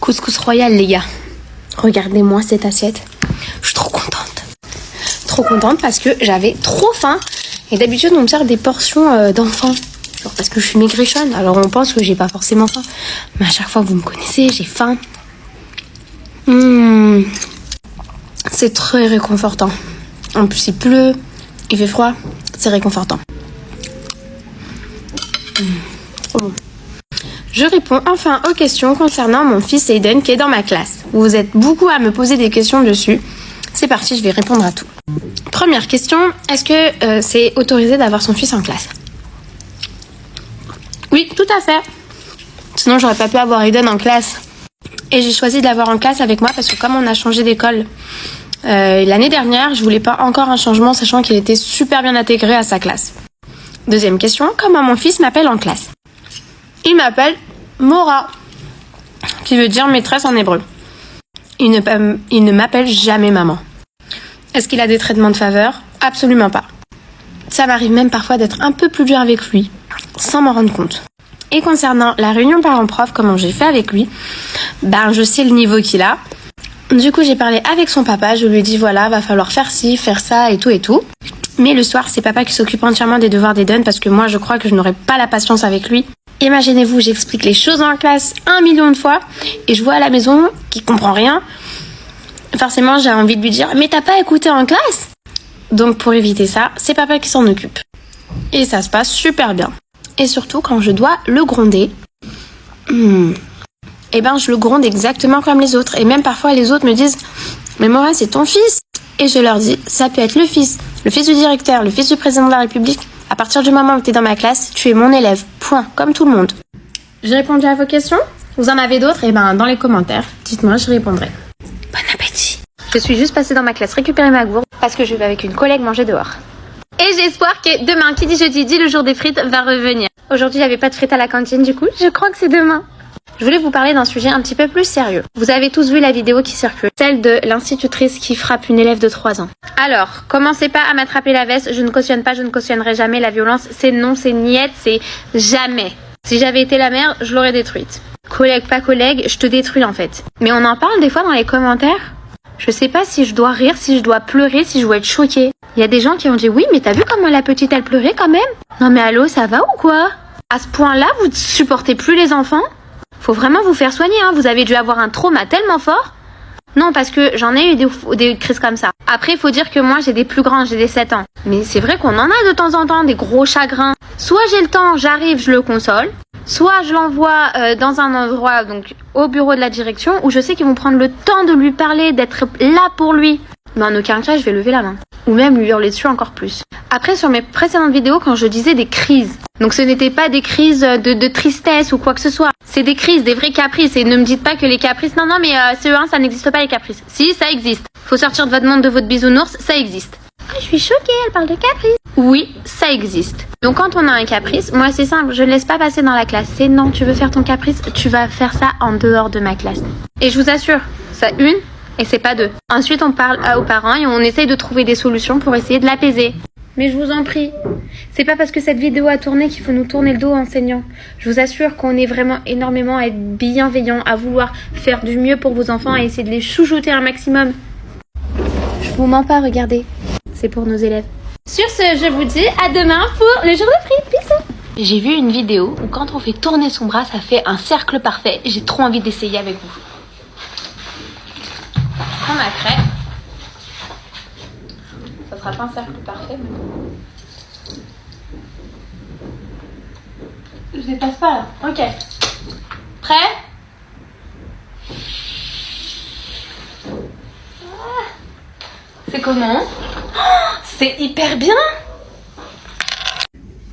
Couscous royal, les gars. Regardez-moi cette assiette. Je suis trop contente. Trop contente parce que j'avais trop faim. Et d'habitude, on me sert des portions d'enfants. Genre parce que je suis maigrichonne. Alors on pense que j'ai pas forcément faim. Mais à chaque fois, vous me connaissez, j'ai faim. C'est très réconfortant. En plus, il pleut, il fait froid. C'est réconfortant. Trop bon. Je réponds enfin aux questions concernant mon fils Aiden qui est dans ma classe. Vous êtes beaucoup à me poser des questions dessus. C'est parti, je vais répondre à tout. Première question, est-ce que c'est autorisé d'avoir son fils en classe? Oui, tout à fait. Sinon, j'aurais pas pu avoir Aiden en classe. Et j'ai choisi de l'avoir en classe avec moi parce que comme on a changé d'école l'année dernière, je voulais pas encore un changement sachant qu'il était super bien intégré à sa classe. Deuxième question, comment mon fils m'appelle en classe? Il m'appelle Mora, qui veut dire maîtresse en hébreu. Il ne m'appelle jamais maman. Est-ce qu'il a des traitements de faveur? Absolument pas. Ça m'arrive même parfois d'être un peu plus dur avec lui, sans m'en rendre compte. Et concernant la réunion parents-prof, comment j'ai fait avec lui, je sais le niveau qu'il a. Du coup, j'ai parlé avec son papa, je lui ai dit voilà, va falloir faire ci, faire ça et tout et tout. Mais le soir, c'est papa qui s'occupe entièrement des devoirs d'Aiden parce que moi, je crois que je n'aurais pas la patience avec lui. Imaginez-vous, j'explique les choses en classe 1 million de fois et je vois à la maison qu'il comprend rien. Forcément, j'ai envie de lui dire « Mais t'as pas écouté en classe ?» Donc, pour éviter ça, c'est papa qui s'en occupe. Et ça se passe super bien. Et surtout, quand je dois le gronder, je le gronde exactement comme les autres. Et même parfois, les autres me disent « Mais Mora, c'est ton fils !» Et je leur dis « Ça peut être le fils du directeur, le fils du président de la République. À partir du moment où tu es dans ma classe, tu es mon élève. Point. Comme tout le monde. » J'ai répondu à vos questions? Vous en avez d'autres? Dans les commentaires, dites-moi, je répondrai. Bon appétit. Je suis juste passée dans ma classe récupérer ma gourde parce que je vais avec une collègue manger dehors. Et j'ai espoir que demain, qui dit jeudi, dit le jour des frites, va revenir. Aujourd'hui, j'avais pas de frites à la cantine, du coup, je crois que c'est demain. Je voulais vous parler d'un sujet un petit peu plus sérieux. Vous avez tous vu la vidéo qui circule, celle de l'institutrice qui frappe une élève de 3 ans. Alors, commencez pas à m'attraper la veste, je ne cautionne pas, je ne cautionnerai jamais la violence. C'est non, c'est niette, c'est jamais. Si j'avais été la mère, je l'aurais détruite. Collègue, pas collègue, je te détruis en fait. Mais on en parle des fois dans les commentaires. Je sais pas si je dois rire, si je dois pleurer, si je dois être choquée. Il y a des gens qui ont dit oui, mais t'as vu comment la petite elle pleurait quand même? Non mais allô, ça va ou quoi? À ce point-là, vous supportez plus les enfants? Faut vraiment vous faire soigner, hein. Vous avez dû avoir un trauma tellement fort. Non, parce que j'en ai eu des crises comme ça. Après, il faut dire que moi, j'ai des plus grands, j'ai des 7 ans. Mais c'est vrai qu'on en a de temps en temps, des gros chagrins. Soit j'ai le temps, j'arrive, je le console. Soit je l'envoie dans un endroit, donc au bureau de la direction, où je sais qu'ils vont prendre le temps de lui parler, d'être là pour lui. Mais en aucun cas, je vais lever la main. Ou même lui hurler dessus encore plus. Après, sur mes précédentes vidéos, quand je disais des crises, donc ce n'était pas des crises de tristesse ou quoi que ce soit. C'est des crises, des vrais caprices. Et ne me dites pas que les caprices... Non, mais CE1, ça n'existe pas les caprices. Si, ça existe. Faut sortir de votre monde de votre bisounours, ça existe. Ah, je suis choquée, elle parle de caprice. Oui, ça existe. Donc quand on a un caprice, moi c'est simple, je ne laisse pas passer dans la classe. C'est non, tu veux faire ton caprice, tu vas faire ça en dehors de ma classe. Et je vous assure, ça une... Et c'est pas 2. Ensuite, on parle aux parents et on essaye de trouver des solutions pour essayer de l'apaiser. Mais je vous en prie, c'est pas parce que cette vidéo a tourné qu'il faut nous tourner le dos enseignants. Je vous assure qu'on est vraiment énormément à être bienveillants, à vouloir faire du mieux pour vos enfants et essayer de les chouchouter un maximum. Je vous mens pas, regardez. C'est pour nos élèves. Sur ce, je vous dis à demain pour le jour de frites. Bisous. J'ai vu une vidéo où quand on fait tourner son bras, ça fait un cercle parfait. J'ai trop envie d'essayer avec vous. On a crêpe. Ça sera pas un cercle parfait, mais... Je dépasse pas là. Ok. Prêt? C'est comment? C'est hyper bien!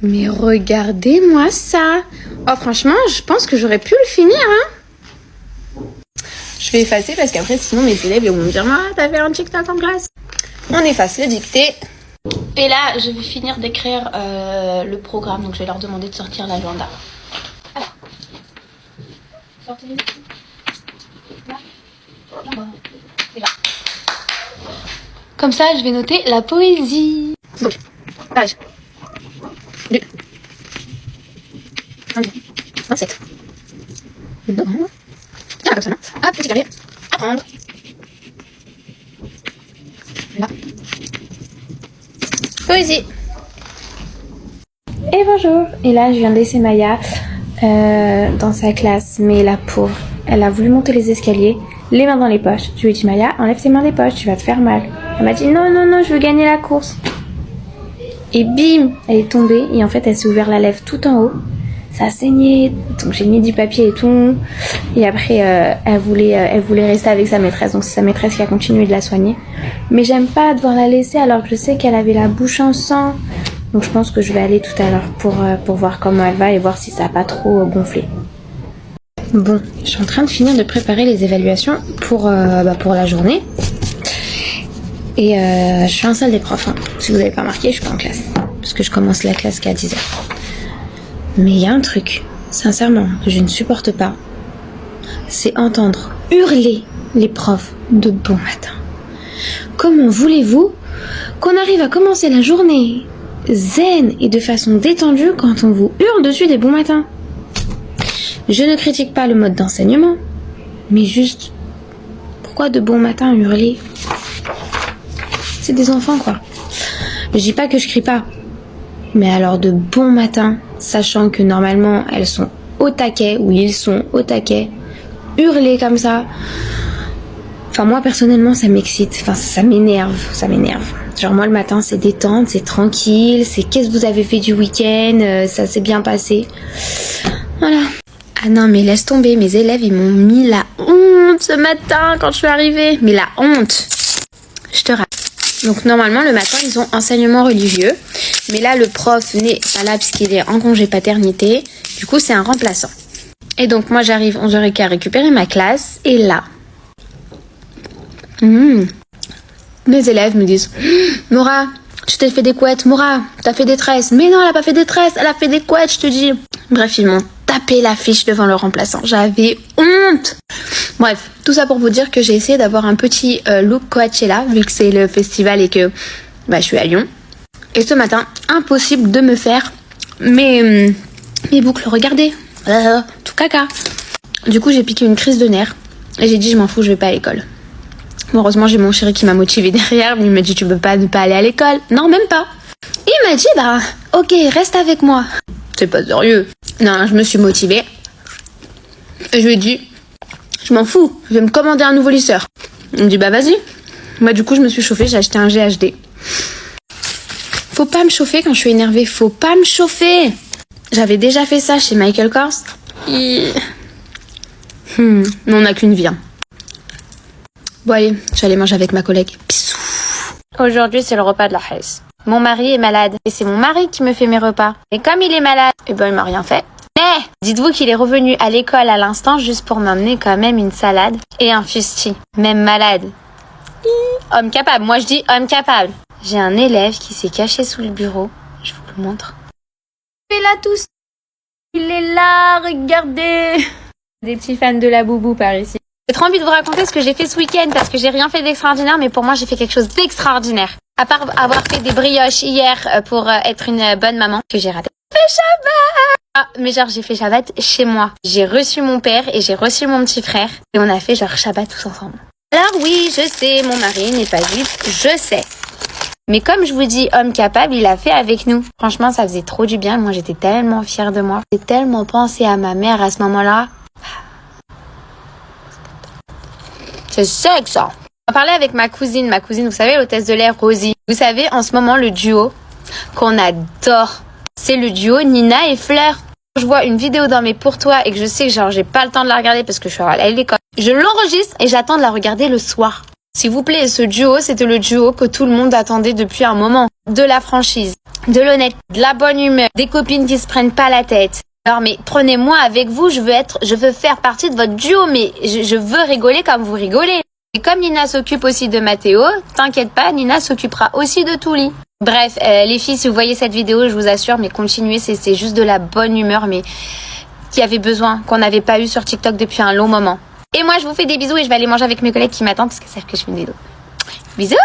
Mais regardez-moi ça! Oh franchement, je pense que j'aurais pu le finir, hein? Je vais effacer parce qu'après sinon mes élèves ils vont me dire « Ah, t'as fait un TikTok en classe !» On efface le dicté. Et là, je vais finir d'écrire le programme. Donc je vais leur demander de sortir l'agenda. Alors, sortez les là. Là-bas. Et là. Comme ça, je vais noter la poésie. Donc, page 2. 27. 2. comme ça, non? Hop, petit clavier. À prendre. Là. Poésie. Et bonjour. Et là, je viens de laisser Maya dans sa classe. Mais la pauvre, elle a voulu monter les escaliers, les mains dans les poches. Je lui ai dit, Maya, enlève tes mains des poches, tu vas te faire mal. Elle m'a dit, non, non, non, je veux gagner la course. Et bim, elle est tombée. Et en fait, elle s'est ouvert la lèvre tout en haut. Ça a saigné. Donc j'ai mis du papier et tout. Et après, elle voulait rester avec sa maîtresse. Donc c'est sa maîtresse qui a continué de la soigner. Mais j'aime pas devoir la laisser alors que je sais qu'elle avait la bouche en sang. Donc je pense que je vais aller tout à l'heure pour voir comment elle va et voir si ça a pas trop gonflé. Bon, je suis en train de finir de préparer les évaluations pour la journée. Et je suis en salle des profs. Hein. Si vous n'avez pas remarqué, je suis pas en classe. Parce que je commence la classe qu'à 10h. Mais il y a un truc, sincèrement, que je ne supporte pas. C'est entendre hurler les profs de bon matin. Comment voulez-vous qu'on arrive à commencer la journée zen et de façon détendue quand on vous hurle dessus des bons matins? Je ne critique pas le mode d'enseignement, mais juste, pourquoi de bon matin hurler? C'est des enfants, quoi. Je dis pas que je crie pas, mais alors de bon matin, sachant que normalement elles sont au taquet, ou ils sont au taquet, hurler comme ça, enfin moi personnellement ça m'excite, enfin ça m'énerve. Genre moi le matin c'est détente, c'est tranquille, c'est qu'est-ce que vous avez fait du week-end, ça s'est bien passé, voilà. Ah non mais laisse tomber, mes élèves ils m'ont mis la honte ce matin quand je suis arrivée, mais la honte, je te raconte. Donc normalement le matin ils ont enseignement religieux, mais là le prof n'est pas là puisqu'il est en congé paternité, du coup c'est un remplaçant. Et donc moi j'arrive 11h15 récupérer ma classe et là, mes élèves me disent Mora, tu t'es fait des couettes, Mora, t'as fait des tresses. Mais non, elle a pas fait des tresses, elle a fait des couettes, je te dis. Bref, ils m'ont tapé l'affiche devant le remplaçant. J'avais honte. Bref, tout ça pour vous dire que j'ai essayé d'avoir un petit look Coachella, vu que c'est le festival et que je suis à Lyon. Et ce matin, impossible de me faire mes boucles, regardez, tout caca. Du coup, j'ai piqué une crise de nerfs et j'ai dit je m'en fous, je vais pas à l'école. Bon, heureusement, j'ai mon chéri qui m'a motivé derrière. Il m'a dit tu peux pas ne pas aller à l'école. Non, même pas. Il m'a dit ok, reste avec moi. C'est pas sérieux. Non, je me suis motivée. Et je lui ai dit je m'en fous, je vais me commander un nouveau lisseur. Il me dit vas-y. Du coup, je me suis chauffée, j'ai acheté un GHD. Faut pas me chauffer quand je suis énervée, faut pas me chauffer. J'avais déjà fait ça chez Michael Kors. Mais on n'a qu'une vie. Hein. Bon allez, je vais aller manger avec ma collègue. Bisous. Aujourd'hui, c'est le repas de la Hesse. Mon mari est malade et c'est mon mari qui me fait mes repas. Et comme il est malade, il m'a rien fait. Mais dites-vous qu'il est revenu à l'école à l'instant juste pour m'emmener quand même une salade et un fusti. Même malade. Homme capable, moi je dis homme capable. J'ai un élève qui s'est caché sous le bureau. Je vous le montre. Il est là tous. Il est là, regardez. Des petits fans de la boubou par ici. J'ai trop envie de vous raconter ce que j'ai fait ce week-end parce que j'ai rien fait d'extraordinaire, mais pour moi j'ai fait quelque chose d'extraordinaire. À part avoir fait des brioches hier pour être une bonne maman, que j'ai raté. Fait Shabbat! Mais genre j'ai fait Shabbat chez moi. J'ai reçu mon père et j'ai reçu mon petit frère et on a fait genre Shabbat tous ensemble. Alors oui, je sais, mon mari n'est pas juif, je sais. Mais comme je vous dis, homme capable, il a fait avec nous. Franchement, ça faisait trop du bien. Moi, j'étais tellement fière de moi. J'ai tellement pensé à ma mère à ce moment-là. C'est sec, ça. On parlait avec ma cousine, vous savez, l'hôtesse de l'air, Rosie. Vous savez, en ce moment, le duo qu'on adore, c'est le duo Nina et Fleur. Je vois une vidéo dans mes pour toi et que je sais que genre j'ai pas le temps de la regarder parce que je suis à l'école. Je l'enregistre et j'attends de la regarder le soir. S'il vous plaît, ce duo, c'était le duo que tout le monde attendait depuis un moment. De la franchise, de l'honnêteté, de la bonne humeur, des copines qui se prennent pas la tête. Alors mais prenez-moi avec vous, je veux faire partie de votre duo, mais je veux rigoler comme vous rigolez. Et comme Nina s'occupe aussi de Mathéo, t'inquiète pas, Nina s'occupera aussi de Touli. Bref, les filles, si vous voyez cette vidéo, je vous assure, mais continuez, c'est juste de la bonne humeur, mais qui avait besoin, qu'on n'avait pas eu sur TikTok depuis un long moment. Et moi, je vous fais des bisous et je vais aller manger avec mes collègues qui m'attendent parce que c'est que je fais une vidéo. Bisous!